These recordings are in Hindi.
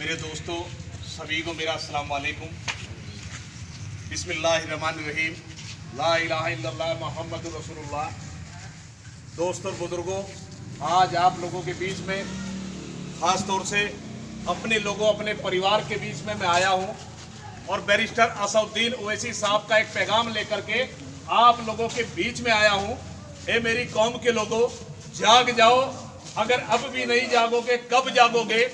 मेरे दोस्तों सभी को मेरा अस्सलाम वालेकुम। बिस्मिल्लाहिर्रहमानिर्रहीम। ला इलाहा इल्लल्लाह मुहम्मदुर रसूलुल्लाह। दोस्तों बुजुर्गों, आज आप लोगों के बीच में ख़ास तौर से अपने लोगों अपने परिवार के बीच में मैं आया हूँ और बैरिस्टर असदुद्दीन ओवैसी साहब का एक पैगाम लेकर के आप लोगों के बीच में आया हूँ। ए मेरी कौम के लोगों, जाग जाओ। अगर अब भी नहीं जागोगे कब जागोगे?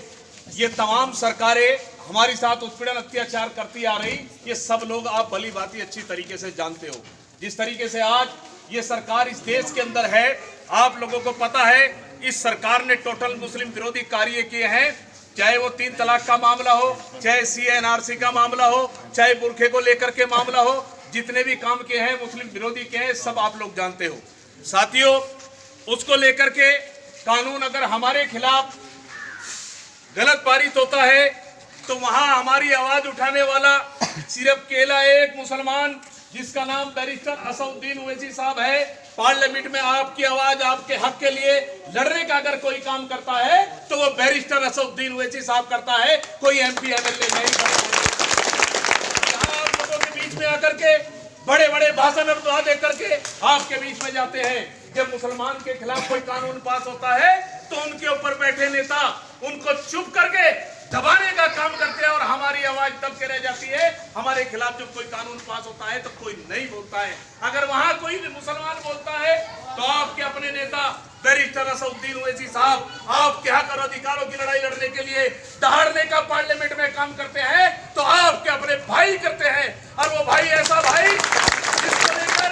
ये तमाम सरकारें हमारे साथ उत्पीड़न अत्याचार करती आ रही, ये सब लोग आप भली भांति अच्छी तरीके से जानते हो। जिस तरीके से आज ये सरकार इस देश के अंदर है, आप लोगों को पता है इस सरकार ने टोटल मुस्लिम विरोधी कार्य किए हैं। चाहे वो 3 तलाक का मामला हो, चाहे CNRC का मामला हो, चाहे बुरखे को लेकर के मामला हो, जितने भी काम किए हैं मुस्लिम विरोधी के हैं, सब आप लोग जानते हो। साथियों, उसको लेकर के कानून अगर हमारे खिलाफ गलत पारित होता है तो वहां हमारी आवाज उठाने वाला सिर्फ केवल एक मुसलमान जिसका नाम बैरिस्टर असदुद्दीन ओवैसी साहब है। पार्लियामेंट में आपकी आवाज आपके हक के लिए लड़ने का अगर कोई काम करता है तो वो बैरिस्टर असदुद्दीन ओवैसी साहब करता है, कोई MP MLA नहीं करता। आप लोगों के बीच में आकर के बड़े बड़े भाषण और दुआ दे करके आपके बीच में जाते हैं। जब मुसलमान के खिलाफ कोई कानून पास होता है तो उनके ऊपर बैठे नेता उनको चुप करके दबाने का काम करते हैं और हमारी आवाज दब के रह जाती है। हमारे खिलाफ जब कोई कानून पास होता है तो कोई नहीं बोलता है। अगर वहां कोई भी मुसलमान बोलता है तो आपके अपने नेता बैरिस्टर असदुद्दीन ओवैसी साहब आपके हक और अधिकारों की लड़ाई लड़ने के लिए दहाड़ने का पार्लियामेंट में काम करते हैं तो आपके अपने भाई करते हैं। और वो भाई ऐसा भाई जिसको लेकर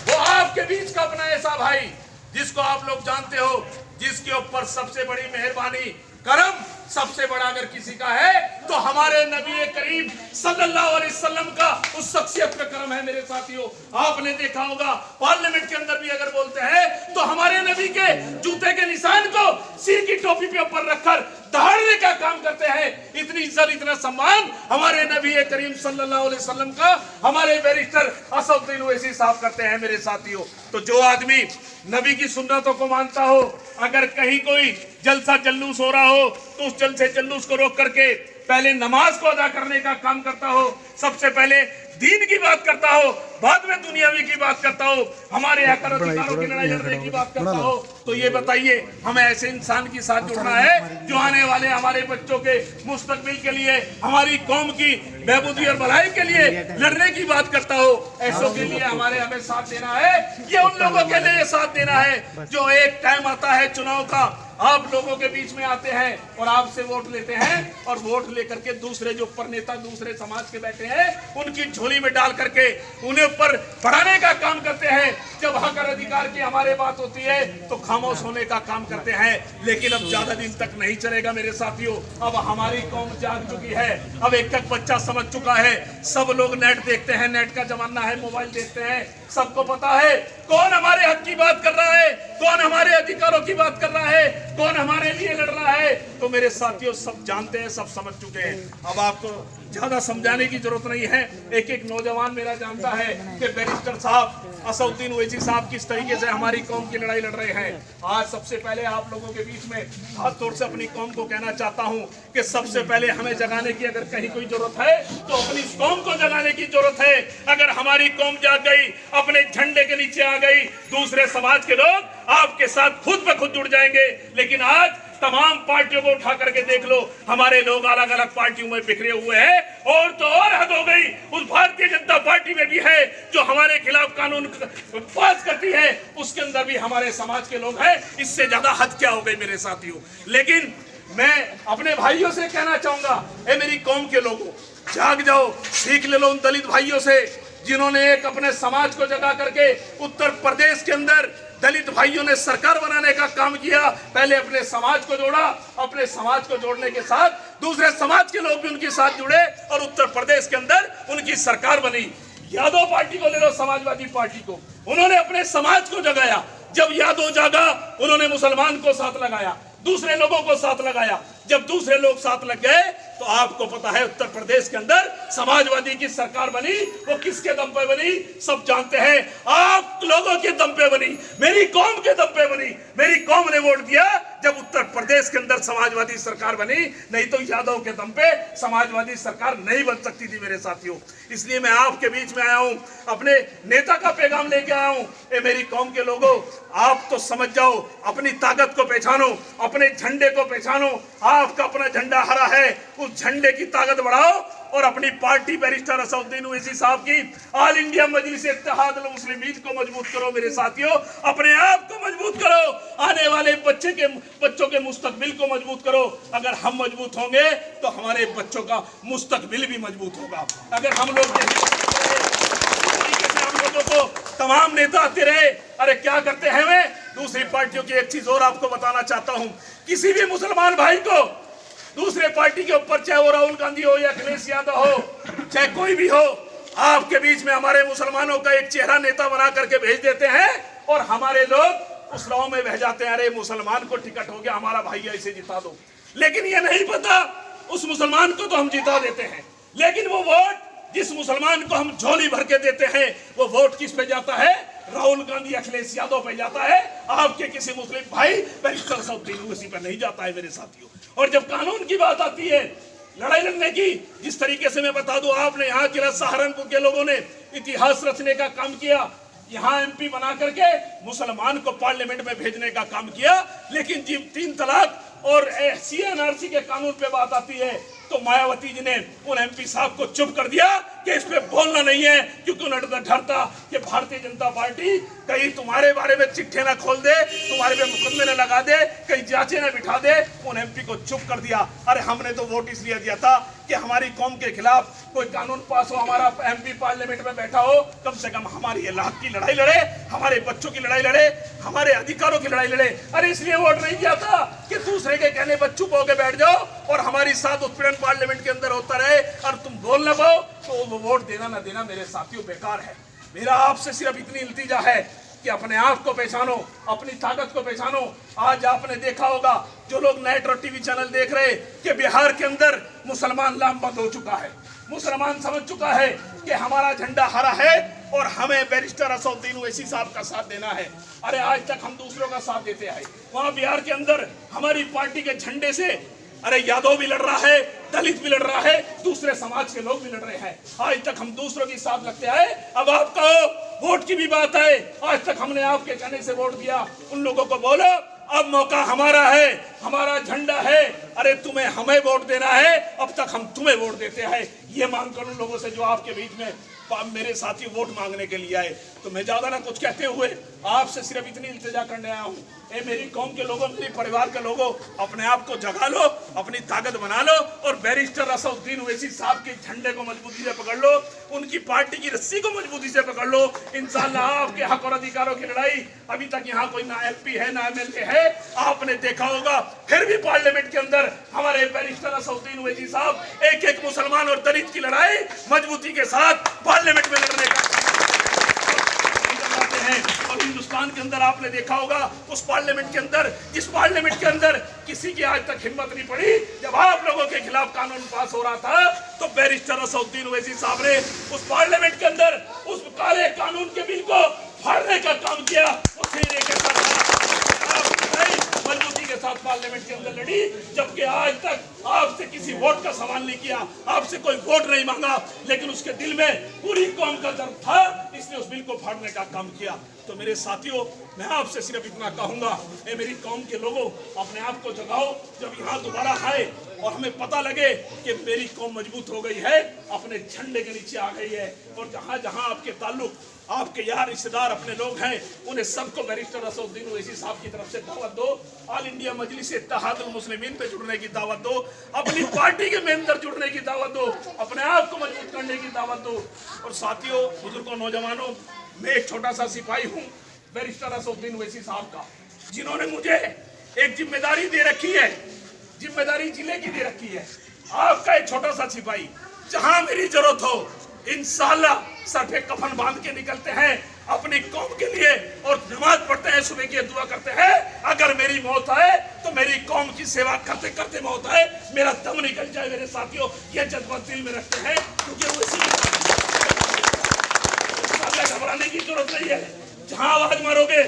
वो आपके बीच का अपना ऐसा भाई जिसको आप लोग जानते हो, जिसके ऊपर सबसे बड़ी मेहरबानी करम सबसे बड़ा अगर किसी का है तो हमारे नबी करीम सल्लल्लाहु अलैहि वसल्लम का उस शख्सियत का करम है। मेरे साथियों, आपने देखा होगा पार्लियामेंट के अंदर भी अगर बोलते हैं तो हमारे नबी के जूते के निशान को सिर की टोपी पे ऊपर रखकर दहाड़ने का काम करते हैं। इतनी इज्जत इतना सम्मान हमारे नबी करीम सल्लल्लाहु अलैहि वसल्लम का हमारे बैरिस्टर असदुद्दीन ओवैसी साहब करते हैं। मेरे साथियों, तो जो आदमी नबी की सुन्नतों को मानता हो, अगर कहीं कोई जलसा जल्लूस हो रहा हो तो उस जलसे जल्लूस को रोक करके पहले नमाज को अदा करने का काम करता हो, सबसे पहले दीन की बात करता हो, बाद में दुनियावी की बात करता हो, हमारे अधिकारों की लड़ाई लड़ने की बात करता हो, तो ये बताइए हमें ऐसे इंसान के साथ जुड़ना है जो आने वाले हमारे बच्चों के मुस्तकबिल के लिए, हमारी कौम की बेहबूदी और भलाई के लिए लड़ने की बात करता हो। ऐसों के लिए हमें साथ देना है। ये उन लोगों के लिए साथ देना है जो एक टाइम आता है चुनाव का, आप लोगों के बीच में आते हैं और आपसे वोट लेते हैं और वोट लेकर के दूसरे जो ऊपर नेता दूसरे समाज के बैठे हैं उनकी झोली में डाल करके उन्हें ऊपर बढ़ाने का काम करते हैं। जब हक और अधिकार की हमारे बात होती है तो खामोश होने का काम करते हैं। लेकिन अब ज्यादा दिन तक नहीं चलेगा मेरे साथियों। अब हमारी कौम जाग चुकी है, अब एक एक बच्चा समझ चुका है। सब लोग नेट देखते हैं, नेट का जमाना है, मोबाइल देखते हैं, सबको पता है कौन हमारे हक की बात कर रहा है, कौन हमारे अधिकारों की बात कर रहा है, कौन हमारे लिए लड़ रहा है। तो मेरे साथियों, सब जानते हैं, सब समझ चुके हैं। अब आपको ज्यादा समझाने की जरूरत नहीं है। एक एक नौजवान मेरा जानता है कि बैरिस्टर साहब असदुद्दीन ओवैसी साहब किस तरीके से हमारी कौम की लड़ाई लड़ रहे हैं। आज सबसे पहले आप लोगों के बीच में खास तौर से अपनी कौम को कहना चाहता हूं कि सबसे पहले हमें जगाने की अगर कहीं कोई जरूरत है तो अपनी कौम को जगाने की जरूरत है। अगर हमारी कौम जाग गई, अपने झंडे के नीचे आ गई, दूसरे समाज के लोग आपके साथ खुद ब खुद जुड़ जाएंगे। लेकिन आज तमाम पार्टियों को उठा करके देख लो, हमारे लोग अलग अलग पार्टियों में बिखरे हुए हैं। और तो और हद हो गई उस भारतीय जनता पार्टी में भी है जो हमारे खिलाफ कानून पास करती है, उसके अंदर भी हमारे समाज के लोग हैं। इससे ज्यादा हद क्या हो गई मेरे साथियों। लेकिन मैं अपने भाइयों से कहना चाहूंगा, ए मेरी कौम के लोगों, जाग जाओ, सीख ले लो उन दलित भाइयों से जिन्होंने एक अपने समाज को जगा करके उत्तर प्रदेश के अंदर दलित भाइयों ने सरकार बनाने का काम किया। पहले अपने समाज को जोड़ा, अपने समाज को जोड़ने के साथ दूसरे समाज के लोग भी उनके साथ जुड़े और उत्तर प्रदेश के अंदर उनकी सरकार बनी। यादव पार्टी को ले लो, समाजवादी पार्टी को, उन्होंने अपने समाज को जगाया। जब यादव जागा उन्होंने मुसलमान को साथ लगाया, दूसरे लोगों को साथ लगाया। जब दूसरे लोग साथ लग गए तो आपको पता है उत्तर प्रदेश के अंदर समाजवादी की सरकार बनी, वो किसके दम पे बनी सब जानते हैं। आप लोगों के दम पे बनी, मेरी कौम के दम पे बनी। मेरी कौम ने वोट दिया जब उत्तर प्रदेश के अंदर समाजवादी सरकार बनी, नहीं तो यादव के दम पे समाजवादी सरकार नहीं बन सकती थी मेरे साथियों। इसलिए मैं आपके बीच में आया हूं, अपने नेता का पैगाम लेके आया हूं। ए मेरी कौम के लोगों, आप तो समझ जाओ, अपनी ताकत को पहचानो, अपने झंडे को पहचानो। आपका अपना झंडा हरा है, उस झंडे की ताकत बढ़ाओ और अपनी पार्टी बैरिस्टर असदुद्दीन ओवैसी साहब की ऑल इंडिया मजलिस इत्तेहादुल मुस्लिमीन को मजबूत करो मेरे साथियों, अपने आप को मजबूत करो, आने वाले बच्चों के मुस्तकबिल को मजबूत करो। अगर हम मजबूत होंगे तो हमारे बच्चों का मुस्तकबिल भी मजबूत होगा। अगर हम लोग हम लोगों को तमाम नेता आते रहे, अरे क्या करते हैं वे दूसरी पार्टियों की। एक चीज और आपको बताना चाहता हूं, किसी भी मुसलमान भाई को दूसरे पार्टी के ऊपर, चाहे वो राहुल गांधी हो या अखिलेश यादव हो, चाहे कोई भी हो, आपके बीच में हमारे मुसलमानों का एक चेहरा नेता बना करके भेज देते हैं और हमारे लोग उस राव में बह जाते हैं, अरे मुसलमान को टिकट हो गया, हमारा भाई ऐसे जिता दो। लेकिन ये नहीं पता उस मुसलमान को तो हम जिता देते हैं, लेकिन वो वोट जिस मुसलमान को हम झोली भर के देते हैं वो वोट किस पे जाता है? राहुल गांधी अखिलेश यादव पे जाता है। आपके किसी मुस्लिम भाई बैरिस्टर असदुद्दीन ओवैसी पे नहीं जाता है मेरे साथियों। और जब कानून की बात आती है, लड़ाई लड़ने की, जिस तरीके से मैं बता दूं, आपने यहाँ के सहारनपुर के लोगों ने इतिहास रचने का काम किया, यहाँ एमपी बना करके मुसलमान को पार्लियामेंट में भेजने का काम किया। लेकिन जब 3 तलाक और CNRC के कानून पे बात आती है तो मायावती जी ने उन एमपी साहब को चुप कर दिया कि इस पे बोलना नहीं है, क्योंकि उन्हें डर था कि भारतीय जनता पार्टी कहीं तुम्हारे बारे में चिट्ठे ना खोल दे, तुम्हारे पे मुकदमे न लगा दे, कहीं जांचे न बिठा दे। उन एमपी को चुप कर दिया। अरे हमने तो वोट इसलिए दिया था कि हमारी कौम के खिलाफ कोई कानून पास हो, हमारा एमपी पार्लियामेंट में बैठा हो, कम से कम हमारी इलाक की लड़ाई लड़े, हमारे बच्चों की लड़ाई लड़े, हमारे अधिकारों की लड़ाई लड़े। अरे इसलिए वोट नहीं दिया था कि दूसरे के कहने पर चुप होकर बैठ जाओ और हमारी साथ उत्पीड़न पार्लियामेंट के अंदर होता रहे और तुम बोल ना पाओ, तो वो वोट देना ना देना मेरे साथियों बेकार है। मेरा आपसे सिर्फ इतनी इल्तिजा है कि अपने आप को पहचानो, अपनी ताकत को पहचानो। आज आपने देखा होगा, जो लोग नेट और टीवी चैनल देख रहे, कि बिहार के अंदर मुसलमान लामबंद हो चुका है। मुसलमान समझ चुका है कि हमारा झंडा हरा है और हमें बैरिस्टर असदुद्दीन ओवैसी साहब का साथ देना है। अरे आज तक हम दूसरों का साथ देते आए, वहां बिहार के अंदर हमारी पार्टी के झंडे से अरे यादव भी लड़ रहा है, दलित भी लड़ रहा है, दूसरे समाज के लोग भी लड़ रहे हैं। आज तक हम दूसरों के साथ लगते आए। अब आप कहो वोट की भी बात है, आज तक हमने आपके कहने से वोट दिया। उन लोगों को बोलो अब मौका हमारा है, हमारा झंडा है, अरे तुम्हें हमें वोट देना है, अब तक हम तुम्हें वोट देते हैं। ये मांग कर उन लोगों से जो आपके बीच में मेरे साथी वोट मांगने के लिए आए। तो मैं ज्यादा ना कुछ कहते हुए आपसे सिर्फ इतनी इल्तिजा करने आया हूँ, ए मेरी कौम के लोगों, मेरे परिवार के लोगों, अपने आप को जगा लो, अपनी ताकत बना लो और बैरिस्टर असदुद्दीन ओवैसी साहब के झंडे को मजबूती से पकड़ लो, उनकी पार्टी की रस्सी को मजबूती से पकड़ लो। इंशाअल्लाह आपके हक और अधिकारों की लड़ाई, अभी तक यहाँ कोई ना MP है ना MLA है, आपने देखा होगा, फिर भी पार्लियामेंट के अंदर हमारे बैरिस्टर असदुद्दीन ओवैसी साहब एक मुसलमान और दलित की लड़ाई मजबूती के साथ पार्लियामेंट में लड़ने का हैं। और हिंदुस्तान के अंदर आपने देखा होगा, उस पार्लियामेंट के अंदर, जिस पार्लियामेंट के अंदर किसी की आज तक हिम्मत नहीं पड़ी, जब आप लोगों के खिलाफ कानून पास हो रहा था तो बैरिस्टर असदुद्दीन ओवैसी साहब ने उस पार्लियामेंट के अंदर उस काले कानून के बिल को फाड़ने का काम किया। मजबूती के साथ पार्लियामेंट के अंदर लड़ी, जबकि आज तक आपसे किसी वोट का सवाल नहीं किया, आपसे कोई वोट नहीं मांगा, लेकिन उसके दिल में पूरी कौम का दर्द था, इसने उस बिल को फाड़ने का काम किया। तो मेरे साथियों, मैं आपसे सिर्फ इतना कहूंगा, ए मेरी कौम के लोगों, अपने आप को जगाओ। जब यहाँ दोबारा आए और हमें पता लगे कि मेरी कौम मजबूत हो गई है, अपने झंडे के नीचे आ गई है, और जहाँ जहाँ आपके ताल्लुक, आपके यार रिश्तेदार, अपने लोग हैं, उन्हें सबको बैरिस्टर असदुद्दीन ओवैसी साहब की तरफ से दावत दो। ऑल इंडिया मजलिस इत्तेहादुल मुस्लिमीन पे जुड़ने की दावत दो, अपनी पार्टी के मेंबर जुड़ने की दावत दो, अपने आप को मजबूत करने की दावत दो। और साथियों, बुजुर्गों, नौजवानों, मैं एक छोटा सा सिपाही हूँ बैरिस्टर असदुद्दीन ओवैसी साहब का, जिन्होंने मुझे एक जिम्मेदारी दे रखी है, जिम्मेदारी जिले की दे रखी है। आपका एक छोटा सा सिपाही, जहां मेरी जरूरत हो इंशाअल्लाह सर पे कफन बांध के निकलते हैं अपनी कौम के लिए और नमाज पढ़ते हैं, सुबह की दुआ करते हैं अगर मेरी मौत आए तो मेरी कौम की सेवा करते करते मौत आए, मेरा दम निकल जाए। मेरे साथियों, ये जज्बा दिल में रखते हैं क्योंकि घबराने की जरूरत नहीं है। जहां आवाज मारोगे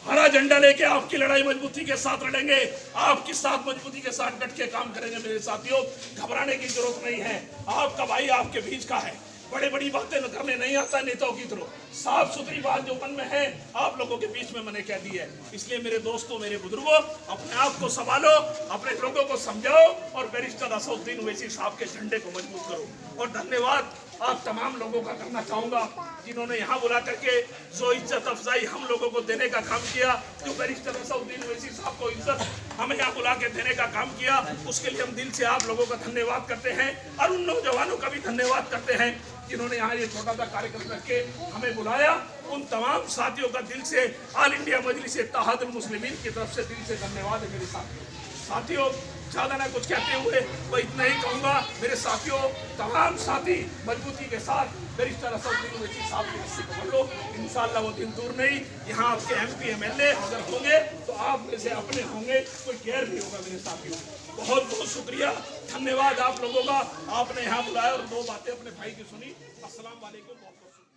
हरा झंडा लेके आपकी लड़ाई मजबूती के साथ लड़ेंगे, आपके साथ मजबूती के साथ डट के काम करेंगे। मेरे साथियों, घबराने की जरूरत नहीं है। आपका भाई आपके बीच का है, बड़े बड़ी बातें करने नहीं आता नेताओं की तरह, साफ सुथरी बात जो मन में है आप लोगों के बीच में मैंने कह दी है। इसलिए मेरे दोस्तों, मेरे बुजुर्गों, अपने आप को संभालो, अपने लोगों को समझाओ और बैरिस्टर असदुद्दीन ओवैसी साहब के झंडे को मजबूत करो। और धन्यवाद आप तमाम लोगों का करना चाहूंगा जिन्होंने यहाँ बुला करके जो इज्जत अफजाई हम लोगों को देने का काम किया, जो बैरिस्टर असदुद्दीन ओवैसी साहब को इज्जत हमें यहाँ बुला के देने का काम किया, उसके लिए हम दिल से आप लोगों का धन्यवाद करते हैं। और उन नौजवानों का भी धन्यवाद करते हैं जिन्होंने यहाँ ये छोटा सा कार्यक्रम रख के हमें बुलाया। उन तमाम साथियों का दिल से ऑल इंडिया मजलिस इत्तेहादुल मुस्लिमीन की तरफ से दिल से धन्यवाद है। मेरे साथियों, ज्यादा ना कुछ कहते हुए मैं इतना ही कहूँगा, मेरे साथियों, तमाम साथी मजबूती के साथ बैरिस्टर असदुद्दीन ओवैसी साहब की रस्सी पकड़ लो। इंशाअल्लाह वो दिन दूर नहीं, यहाँ आपके MP MLA अगर होंगे तो आप में से अपने होंगे, कोई गैर नहीं होगा। मेरे साथियों, बहुत बहुत शुक्रिया, धन्यवाद आप लोगों का, आपने यहाँ बुलाया और दो बातें अपने भाई की सुनी। अस्सलाम वालेकुम। बहुत बहुत शुक्रिया।